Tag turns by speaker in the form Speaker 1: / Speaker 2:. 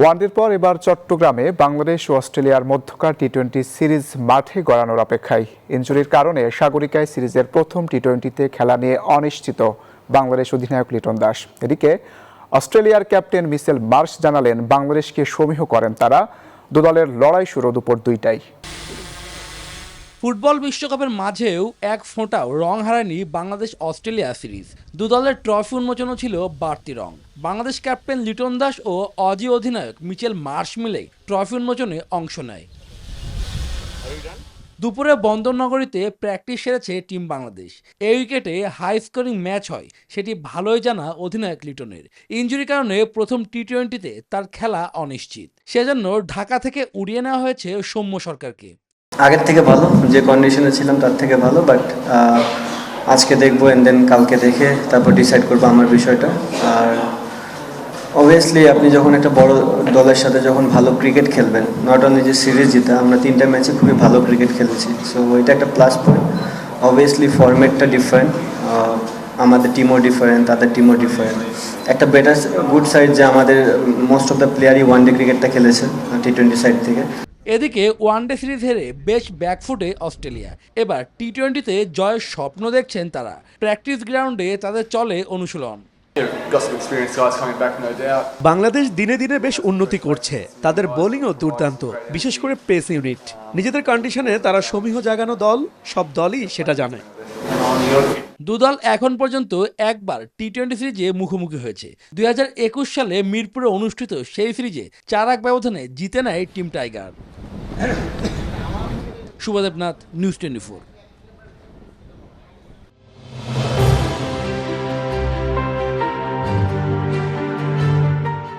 Speaker 1: ওয়ানডের পর এবার চট্টগ্রামে বাংলাদেশ ও অস্ট্রেলিয়ার মধ্যকার টি-20 সিরিজ মাঠে গড়ানোর অপেক্ষায়। ইনজুরির কারণে সাগরিকায় সিরিজের প্রথম টি-20তে খেলা নিয়ে অনিশ্চিত বাংলাদেশ অধিনায়ক লিটন দাস। এদিকে অস্ট্রেলিয়ার ক্যাপ্টেন মিচেল মার্শ জানালেন, বাংলাদেশকে সমীহ করেন তারা। দু দলের লড়াই শুরু দুপুর 2টায়।
Speaker 2: ফুটবল বিশ্বকাপের মাঝেও এক ফোঁটাও রং হারায়নি বাংলাদেশ অস্ট্রেলিয়া সিরিজ। দু দলের ট্রফি উন্মোচনও ছিল বাড়তি রং। বাংলাদেশ ক্যাপ্টেন লিটন দাস ও অজি অধিনায়ক মিচেল মার্শ মিলে ট্রফি উন্মোচনে অংশ নেয়। দুপুরে বন্দরনগরীতে প্র্যাকটিস সেরেছে টিম বাংলাদেশ। এই উইকেটে হাই স্কোরিং ম্যাচ হয়, সেটি ভালোই জানা অধিনায়ক লিটনের। ইনজুরির কারণে প্রথম টি-20তে তার খেলা অনিশ্চিত, সেজন্য ঢাকা থেকে উড়িয়ে নেওয়া হয়েছে সৌম্য সরকারকে।
Speaker 3: আগের থেকে ভালো, যে কন্ডিশনে ছিলাম তার থেকে ভালো, বাট আজকে দেখবো এন্ড দেন কালকে দেখে তারপর ডিসাইড করবো আমার বিষয়টা। আর অবভিয়াসলি আপনি যখন একটা বড় দলের সাথে যখন ভালো ক্রিকেট খেলবেন, নট অনলি যে সিরিজ জিতা, আমরা 3টা ম্যাচে খুবই ভালো ক্রিকেট খেলেছি, সো এটা একটা প্লাস পয়েন্ট। অবভিয়াসলি ফরম্যাটটা ডিফারেন্ট, আমাদের টিমও ডিফারেন্ট, তাদের টিমও ডিফারেন্ট। একটা বেটার গুড সাইড যে আমাদের মোস্ট অফ দ্য প্লেয়ারই ওয়ানডে ক্রিকেটটা খেলেছে টি-20 সাইড থেকে।
Speaker 2: এদিকে ওয়ানডে সিরিজ হেরে বেশ ব্যাকফুটে অস্ট্রেলিয়া। এবার টি-20তে জয়ের স্বপ্ন দেখছেন তারা। প্র্যাকটিস গ্রাউন্ডে তাদের চলে অনুশীলন।
Speaker 4: বাংলাদেশ দিনে দিনে বেশ উন্নতি করছে, তাদের বোলিংও দুর্দান্ত, বিশেষ করে পেস ইউনিট। নিজেদের কন্ডিশনে তারা সমীহ জাগানো দল, সব দলই সেটা জানে।
Speaker 2: দুদল এখন পর্যন্ত একবার টি-20 সিরিজে মুখোমুখি হয়েছে। 2021 সালে মিরপুরে অনুষ্ঠিত সেই সিরিজে 4-1 ব্যবধানে জিতে নেয় টিম টাইগার। শুভদেবনাথ, নিউজ 24।